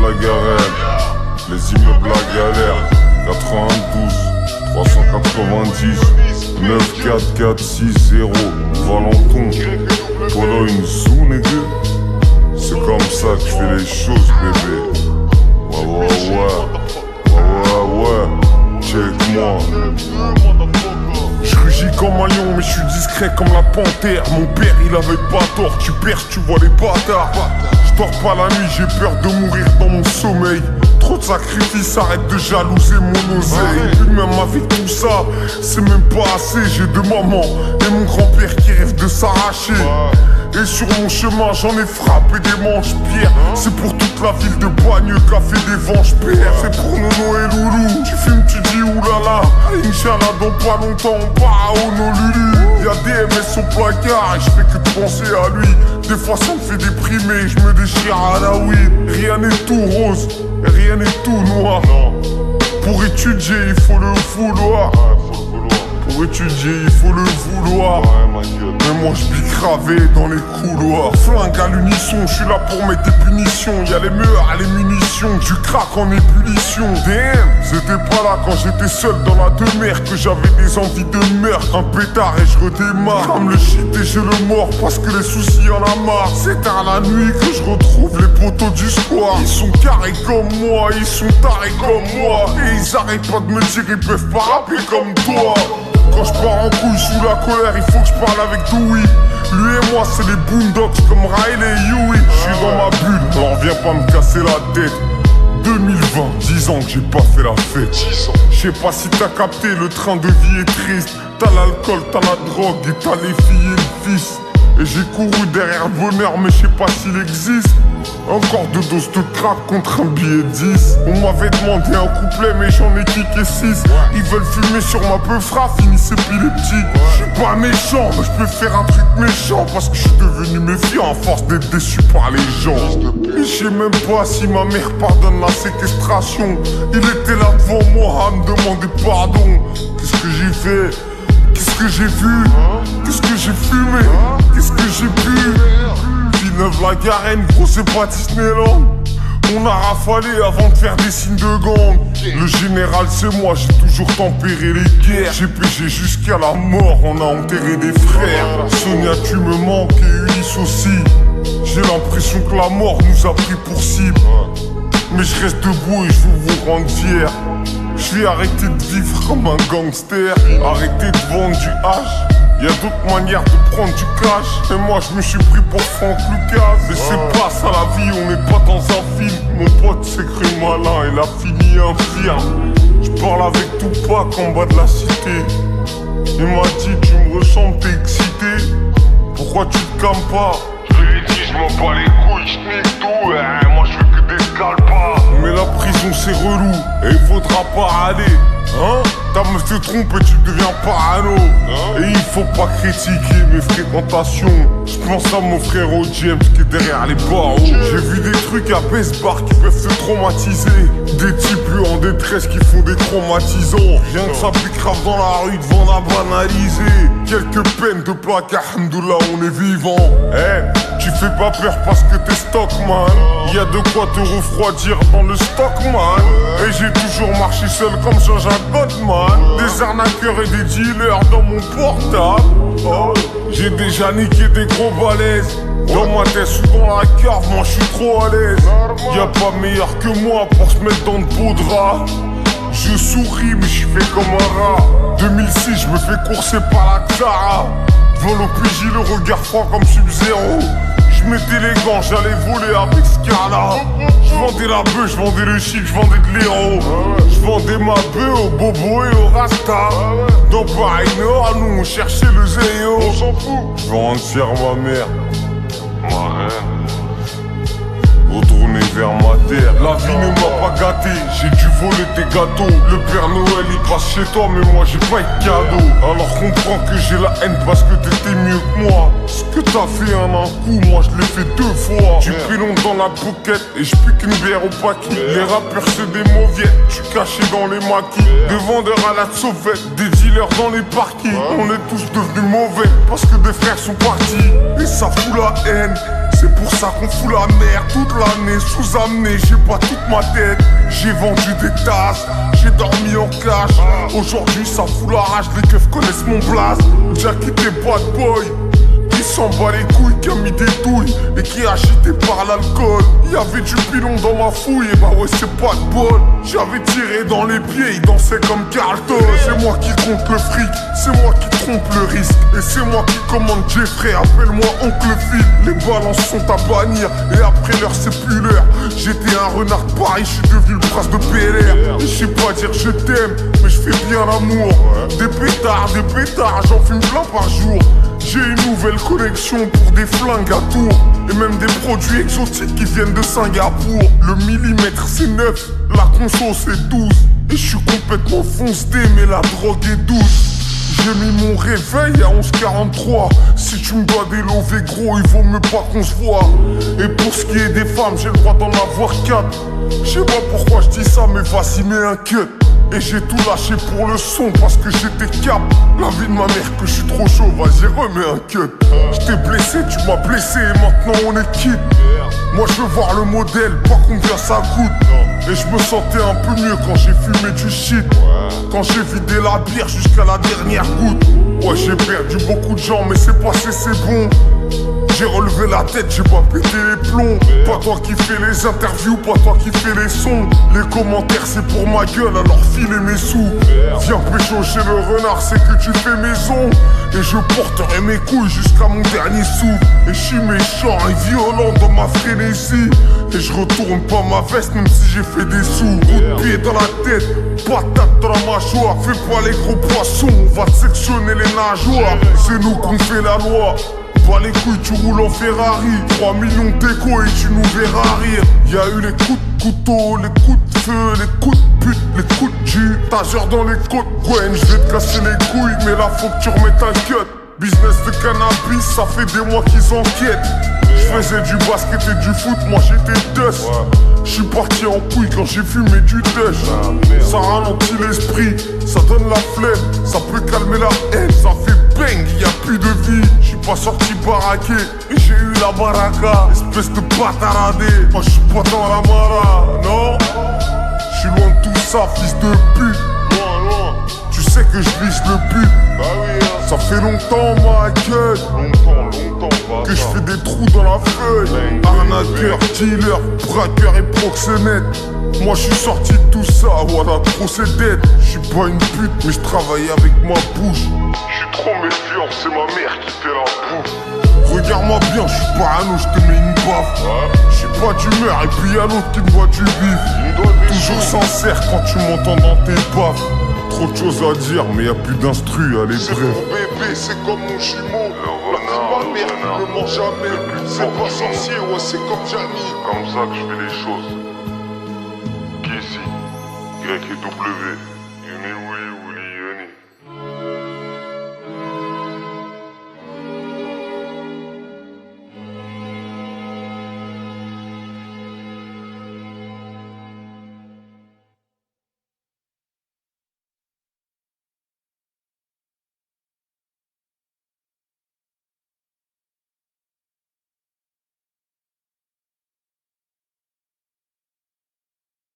la Garenne, les immeubles à galère, 92 390 94460 Valenton, pendant une zone aiguë. C'est comme ça que je fais les choses, bébé. Ouais, check-moi. Je rugis comme un lion, mais je suis discret comme la panthère. Mon père, il avait pas tort, tu perds, tu vois les bâtards. Je dors pas la nuit, j'ai peur de mourir dans mon sommeil. Trop de sacrifices, arrête de jalouser mon oseille. Puis même avec tout ça, c'est même pas assez. J'ai deux mamans et mon grand-père qui rêve de s'arracher. Et sur mon chemin j'en ai frappé des manches-pierres. C'est pour toute la ville de Bagneux qu'a fait des venges-pères. C'est pour Nono et Loulou. Tu fumes, tu dis oulala. Inch'Allah dans pas longtemps on part à Honolulu. Y'a des MS au placard et je fais que de penser à lui. Des fois ça me fait déprimer, je me déchire à la weed. Rien n'est tout rose, rien n'est tout noir. Pour étudier il faut le vouloir. Pour étudier il faut le vouloir. Mais moi je pique gravé dans les couloirs. Flingue à l'unisson, je suis là pour mettre des punitions. Y'a les meurs, les munitions, du crack en ébullition. Damn, c'était pas là quand j'étais seul dans la demeure que j'avais des envies de meurtre. Un pétard et je redémarre. Comme le shit et je le mords parce que les soucis en a marre. C'est tard la nuit que je retrouve les poteaux du square. Ils sont carrés comme moi, ils sont tarés comme moi. Et ils arrêtent pas de me dire ils peuvent pas rapper comme toi. Quand je pars en couille sous la colère, il faut que je parle avec Dewey. Lui et moi c'est les Boondocks comme Riley et Huey. Je suis dans ma bulle, alors viens pas me casser la tête. 2020, 10 ans que j'ai pas fait la fête. Je sais pas si t'as capté, le train de vie est triste. T'as l'alcool, t'as la drogue et t'as les filles et le fils. Et j'ai couru derrière le bonheur mais je sais pas s'il existe. Encore deux doses de crack contre un billet 10. On m'avait demandé un couplet mais j'en ai kické 6. Ils veulent fumer sur ma peufra, finissez épileptique. Je suis pas méchant mais je peux faire un truc méchant. Parce que je suis devenu méfiant à force d'être déçu par les gens. Et je sais même pas si ma mère pardonne la séquestration. Il était là devant moi à me demander pardon. Qu'est-ce que j'ai fait? Qu'est-ce que j'ai vu? Qu'est-ce que j'ai fumé? Qu'est-ce que j'ai bu? La Garenne, gros c'est pas Disneyland. On a rafalé avant de faire des signes de gang. Le général c'est moi, j'ai toujours tempéré les guerres. J'ai péché jusqu'à la mort, on a enterré des frères. Sonia tu me manques et Ulysse aussi. J'ai l'impression que la mort nous a pris pour cible. Mais je reste debout et je veux vous rendre fiers. Je vais arrêter de vivre comme un gangster. Arrêter de vendre du hash. Y'a d'autres manières de prendre du cash. Et moi je me suis pris pour Franck Lucas. Mais c'est pas ça la vie, on n'est pas dans un film. Mon pote s'est cru malin, il a fini infirme. Je parle avec Tupac en bas de la cité. Il m'a dit tu me ressembles, t'es excité. Pourquoi tu te calmes pas? Je lui ai dit je m'en bats les couilles, je nique tout. Moi je veux que des scalpas. Mais la prison c'est relou et il faudra pas aller. Hein? Ta meuf te trompe et tu deviens parano. Et il faut pas critiquer mes fréquentations. Je pense à mon frère O. James qui est derrière les barreaux. J'ai vu des trucs à Best Bar qui peuvent te traumatiser. Des types en détresse qui font des traumatisants. Rien que ça pique grave dans la rue devant la banaliser. Quelques peines de plaque, alhamdoulilah on est vivant. Tu fais pas peur parce que t'es stockman. Y'a de quoi te refroidir dans le stockman. Et j'ai toujours marché seul comme Jean-Jacques Goldman. Des arnaqueurs et des dealers dans mon portable. J'ai déjà niqué des gros balaises. Dans ma tête ou dans la cave, moi je suis trop à l'aise. Y'a pas meilleur que moi pour se mettre dans de beaux draps. Je souris mais je fais comme un rat. 2006 je me fais courser par la Xara. Devant l'OPJ le regard froid comme Sub-Zero. Je mettais les gants, j'allais voler avec Scala. Je vendais la bœuf, je vendais le chic, je vendais de l'héros. Je vendais ma bœuf au bobo et au rasta. Dans Paris Nord, nous on cherchait le zéo. On s'en fout. Je veux rendre fier ma mère. Ma reine. Retourner vers ma terre. La vie ne m'a pas gâté, j'ai dû voler tes gâteaux. Le Père Noël il passe chez toi mais moi j'ai pas de cadeau. Alors comprends que j'ai la haine parce que t'étais mieux que moi. Ce que t'as fait en un coup, moi je l'ai fait deux fois. Tu pilonnes dans la pocket et je pique une bière au paquet. Les rappeurs c'est des mauviettes, tu cachais dans les maquis. Des vendeurs à la sauvette, des dealers dans les parkings. On est tous devenus mauvais parce que des frères sont partis. Et ça fout la haine. C'est pour ça qu'on fout la merde toute l'année, sous-amené, j'ai pas toute ma tête. J'ai vendu des tasses, j'ai dormi en cash. Aujourd'hui ça fout la rage, les keufs connaissent mon blast. J'ai quitté bad boy, qui s'en bat les couilles, qui a mis des douilles et qui est agité par l'alcool. Y'avait du pilon dans ma fouille, et bah ouais c'est pas de bol. J'avais tiré dans les pieds, il dansait comme Carlton. C'est moi qui compte le fric, c'est moi qui trompe le risque. Et c'est moi qui commande Jeffrey, appelle-moi Oncle Phil. Les balances sont à bannir, et après l'heure c'est plus l'heure. J'étais un renard de Paris, je suis devenu le prince de PLR. Et je sais pas dire je t'aime, mais je fais bien l'amour. Des pétards, j'en fume plein par jour. J'ai une nouvelle collection pour des flingues à tour. Et même des produits exotiques qui viennent de Singapour. Le millimètre c'est 9, la conso c'est 12. Et je suis complètement foncé mais la drogue est douce. J'ai mis mon réveil à 11h43. Si tu me dois des lovés gros, il vaut mieux pas qu'on se voit. Et pour ce qui est des femmes, j'ai le droit d'en avoir 4. Je sais pas pourquoi je dis ça, mais vas-y mets un cut. Et j'ai tout lâché pour le son parce que j'étais cap. La vie de ma mère que je suis trop chaud, vas-y remets un cut. J't'ai blessé, tu m'as blessé et maintenant on est quitte. Moi je veux voir le modèle, pas combien ça coûte. Et je me sentais un peu mieux quand j'ai fumé du shit. Quand j'ai vidé la bière jusqu'à la dernière goutte. Ouais j'ai perdu beaucoup de gens mais c'est passé c'est bon. J'ai relevé la tête, j'ai pas pété les plombs. Pas toi qui fais les interviews, pas toi qui fais les sons. Les commentaires c'est pour ma gueule, alors filez mes sous. Viens pécho chez le renard, c'est que tu fais maison. Et je porterai mes couilles jusqu'à mon dernier sou. Et je suis méchant et violent dans ma frénésie. Et je retourne pas ma veste même si j'ai fait des sous. Coup de pied dans la tête, patate dans la mâchoire. Fais pas les gros poissons, on va te sectionner les nageoires. C'est nous qu'on fait la loi. Pas les couilles, tu roules en Ferrari. 3 millions d'échos et tu nous verras rire. Y'a eu les coups de couteau, les coups de feu, les coups de pute, les coups de jus. Tageur dans les côtes, Gwen, je vais te casser les couilles, mais là faut que tu remettes un cut. Business de cannabis, ça fait des mois qu'ils enquêtent. Je faisais du basket et du foot, moi j'étais dust. Je suis parti en couille quand j'ai fumé du deush. Ça ralentit l'esprit, ça donne la flemme, ça peut calmer la haine, ça fait bang, y a plus de vie. Je suis pas sorti baraqué et j'ai eu la baraka. Espèce de bataradé, moi je suis pas dans la mara, non. Je suis loin de tout ça, fils de pute. Tu sais que je vise le but. Bah oui, hein. Ça fait longtemps ma gueule. Longtemps, Que je fais des trous dans la feuille. Arnaqueur, dealer, braqueur et proxénète. Moi je suis sorti de tout ça, voilà trop c'est dead. Je suis pas une pute mais je travaille avec ma bouche. Je suis trop méfiant, c'est ma mère qui fait la bouffe. Regarde-moi bien, je suis parano, je te mets une baffe. Je suis pas d'humeur et puis y'a l'autre qui me voit du bif. Toujours sincère quand tu m'entends dans tes baffes. Trop de choses à dire mais y'a plus d'instru, allez C'est bref. mon bébé, c'est comme mon jumeau. La vie de ma mère ne me ment jamais. C'est pas sorcier, ouais c'est comme Jamie. Comme ça que je fais les choses. Qui ici Y et W.